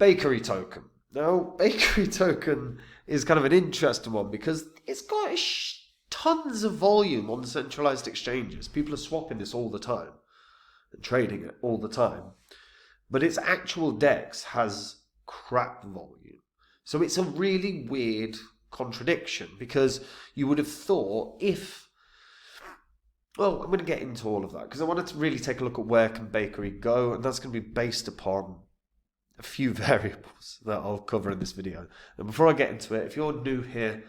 Bakerytoken. Now, Bakerytoken is kind of an interesting one because it's got tons of volume on centralized exchanges. People are swapping this all the time and trading it all the time. But its actual DEX has crap volume. So it's a really weird contradiction because you would have thought if... Well, I'm going to get into all of that because I wanted to really take a look at where can Bakery go, and that's going to be based upon a few variables that I'll cover in this video. And before I get into it, if you're new here,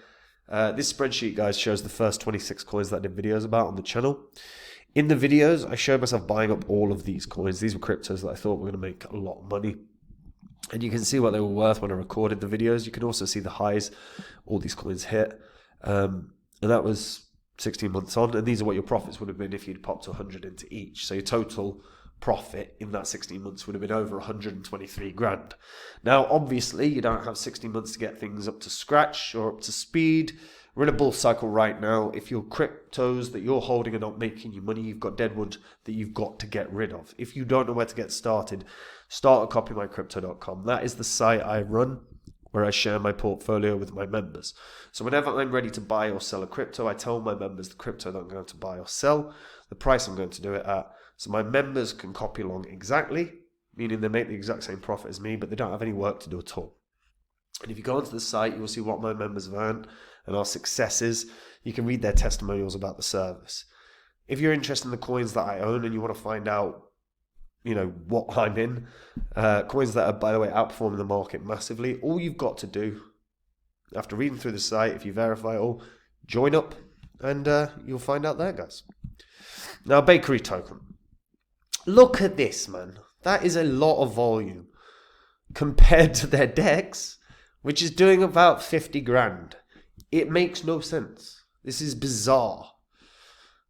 this spreadsheet, guys, shows the first 26 coins that I did videos about on the channel. In the videos, I showed myself buying up all of these coins. These were cryptos that I thought were going to make a lot of money. And you can see what they were worth when I recorded the videos. You can also see the highs all these coins hit. And that was 16 months on. And these are what your profits would have been if you'd popped 100 into each. So your total profit in that 16 months would have been over 123 grand. Now, obviously, you don't have 16 months to get things up to scratch or up to speed. We're in a bull cycle right now. If your cryptos that you're holding are not making you money, you've got deadwood that you've got to get rid of. If you don't know where to get started, start at copymycrypto.com. That is the site I run where I share my portfolio with my members. So whenever I'm ready to buy or sell a crypto, I tell my members the crypto that I'm going to buy or sell, the price I'm going to do it at. So my members can copy along exactly, meaning they make the exact same profit as me, but they don't have any work to do at all. And if you go onto the site, you'll see what my members have earned and our successes. You can read their testimonials about the service. If you're interested in the coins that I own and you want to find out, what I'm in, coins that are, by the way, outperforming the market massively, all you've got to do, after reading through the site, if you verify it all, join up and you'll find out there, guys. Now, Bakerytoken. Look at this, man. That is a lot of volume compared to their DEX, which is doing about 50 grand. It makes no sense. This is bizarre.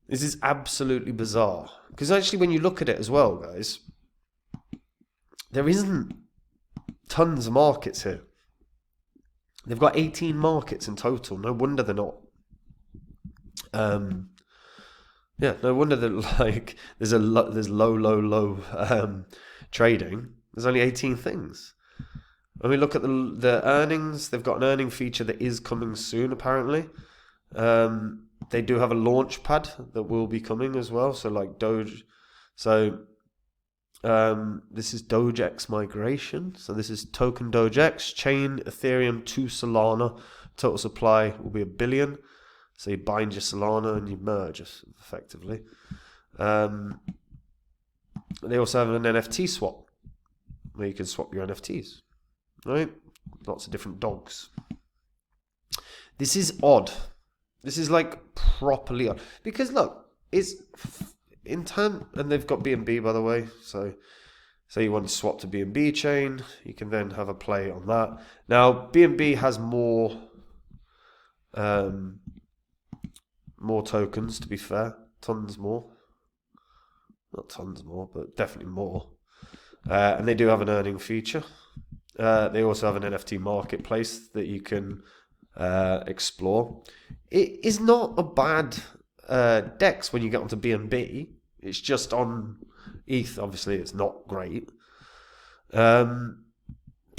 This is absolutely bizarre. Because actually, when you look at it as well, guys, there isn't tons of markets here. They've got 18 markets in total. No wonder they're not. No wonder that there's low trading. There's only 18 things. When we look at the earnings, they've got an earning feature that is coming soon, apparently. They do have a launch pad that will be coming as well. So like Doge. So this is DogeX migration. So this is token DogeX, chain Ethereum to Solana. Total supply will be 1 billion. So you bind your Solana and you merge effectively. They also have an NFT swap where you can swap your NFTs. Right? Lots of different dogs. This is odd. This is like properly odd. Because look, it's in time, and they've got BNB, by the way. So you want to swap to BNB chain, you can then have a play on that. Now, BNB has more tokens, to be fair. Tons more. Not tons more, but definitely more. And they do have an earning feature. They also have an NFT marketplace that you can explore. It is not a bad DEX when you get onto BNB. It's just on ETH, obviously, it's not great. But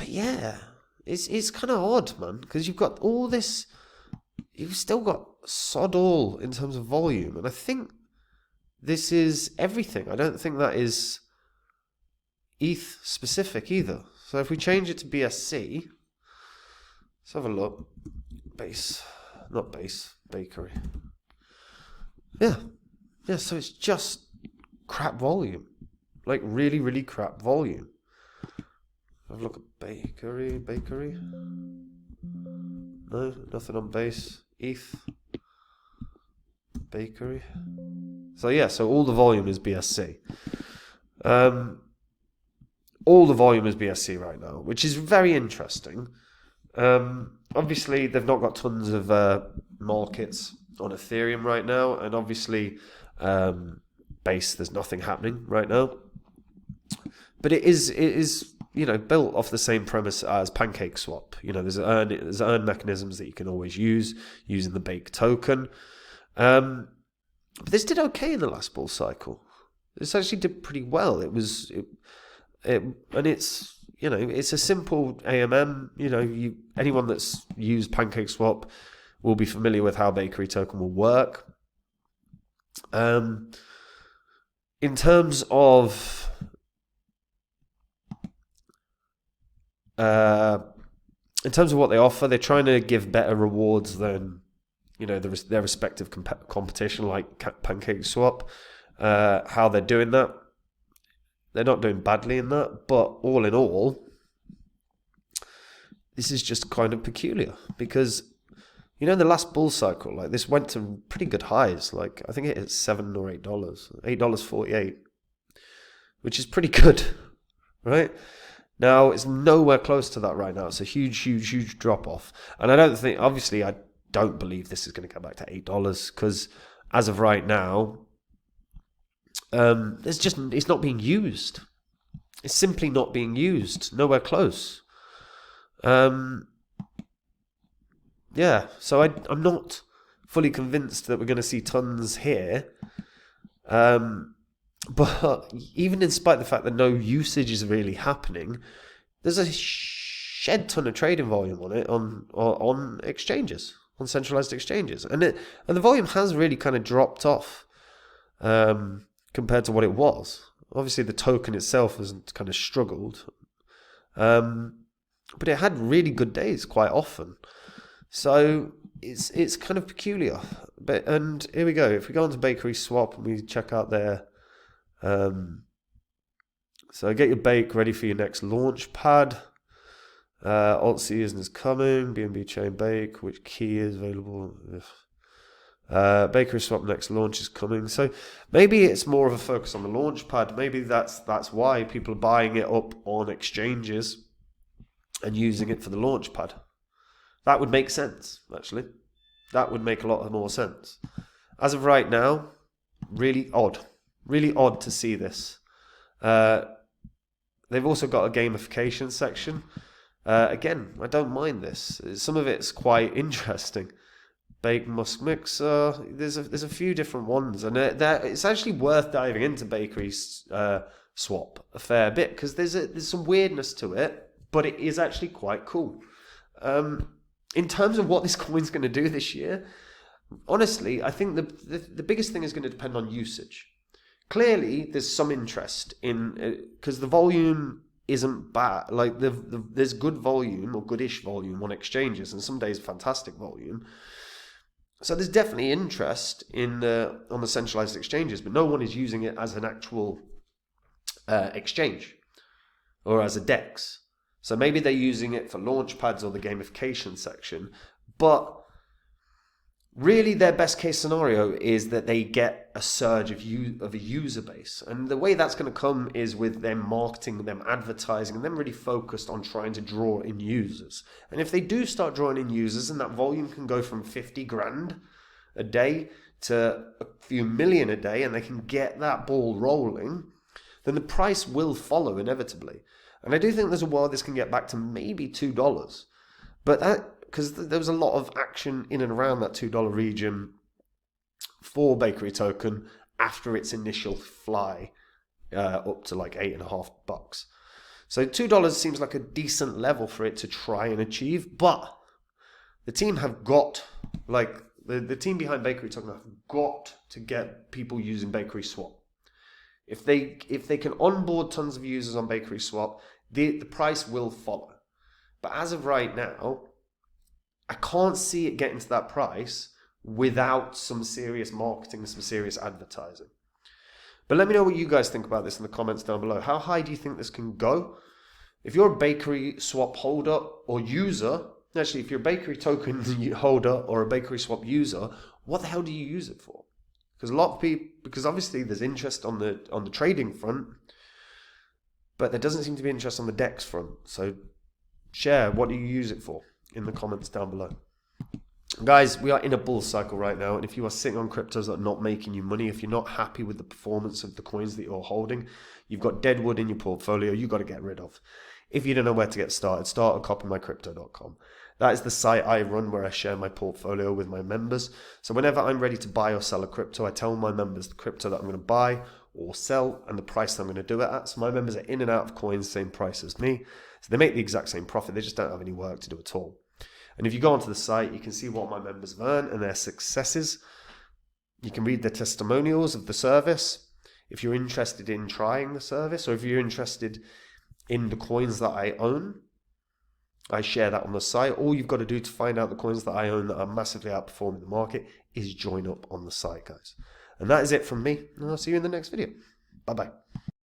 yeah, it's kind of odd, man, because you've got all this. You've still got sod all in terms of volume, and I think this is everything. I don't think that is ETH specific either. So if we change it to BSC, let's have a look. Bakery. Yeah, so it's just crap volume. Like really, really crap volume. Have a look at Bakery. No, nothing on base. ETH. Bakery. So yeah, so all the volume is BSC. All the volume is BSC right now, which is very interesting. Obviously, they've not got tons of markets on Ethereum right now, and obviously, base, there's nothing happening right now. But it is built off the same premise as PancakeSwap. There's earn mechanisms that you can always use using the Bake token. But this did okay in the last bull cycle. This actually did pretty well. It's it's a simple AMM. Anyone that's used PancakeSwap will be familiar with how Bakerytoken will work. In terms of what they offer, they're trying to give better rewards than their respective competition, like PancakeSwap. How they're doing that, they're not doing badly in that, but all in all, this is just kind of peculiar because the last bull cycle, like this went to pretty good highs. Like I think it hit $7 or $8.48, which is pretty good, right? Now it's nowhere close to that right now. It's a huge drop off, and I don't believe this is going to go back to $8 because as of right now, it's not being used. It's simply not being used. Nowhere close. So I'm not fully convinced that we're going to see tons here. But even in spite of the fact that no usage is really happening, there's a shed ton of trading volume on it on exchanges, on centralized exchanges, and the volume has really kind of dropped off compared to what it was. Obviously, the token itself has kind of struggled, but it had really good days quite often. So it's kind of peculiar. And here we go. If we go onto BakerySwap and we check out their so get your bake ready for your next launch pad. Alt season is coming. BNB chain bake. Which key is available? BakerySwap next launch is coming. So maybe it's more of a focus on the launch pad. Maybe that's why people are buying it up on exchanges and using it for the launch pad. That would make sense, actually. That would make a lot more sense. As of right now, really odd. Really odd to see this. They've also got a gamification section. Again, I don't mind this. Some of it's quite interesting. Bake Musk Mixer. There's a few different ones, and it's actually worth diving into BakerySwap a fair bit because there's some weirdness to it, but it is actually quite cool. In terms of what this coin's going to do this year, honestly, I think the biggest thing is going to depend on usage. Clearly, there's some interest in because the volume isn't bad. Like there's good volume or goodish volume on exchanges, and some days fantastic volume. So there's definitely interest on the centralized exchanges, but no one is using it as an actual exchange or as a DEX. So maybe they're using it for launch pads or the gamification section, but really their best case scenario is that they get a surge of a user base. And the way that's going to come is with them marketing, them advertising, and them really focused on trying to draw in users. And if they do start drawing in users and that volume can go from 50 grand a day to a few million a day and they can get that ball rolling, then the price will follow inevitably. And I do think there's a while this can get back to maybe $2. But because there was a lot of action in and around that $2 region for Bakerytoken after its initial fly up to like $8.50. So $2 seems like a decent level for it to try and achieve, but the team have got, like the team behind Bakerytoken have got to get people using BakerySwap. If they can onboard tons of users on BakerySwap, the price will follow. But as of right now, I can't see it getting to that price without some serious marketing, some serious advertising. But let me know what you guys think about this in the comments down below. How high do you think this can go? If you're a BakerySwap holder or user, actually, if you're a Bakerytoken holder or a BakerySwap user, what the hell do you use it for? Because a lot of people, because obviously there's interest on the trading front, but there doesn't seem to be interest on the DEX front. So share, what do you use it for in the comments down below. Guys, we are in a bull cycle right now, and if you are sitting on cryptos that are not making you money, if you're not happy with the performance of the coins that you're holding, you've got deadwood in your portfolio you've got to get rid of. If you don't know where to get started, start at copymycrypto.com. That is the site I run where I share my portfolio with my members. So whenever I'm ready to buy or sell a crypto, I tell my members the crypto that I'm going to buy or sell and the price I'm going to do it at. So my members are in and out of coins, same price as me. So they make the exact same profit. They just don't have any work to do at all. And if you go onto the site, you can see what my members have earned and their successes. You can read the testimonials of the service. If you're interested in trying the service, or if you're interested in the coins that I own, I share that on the site. All you've got to do to find out the coins that I own that are massively outperforming the market is join up on the site, guys. And that is it from me. And I'll see you in the next video. Bye-bye.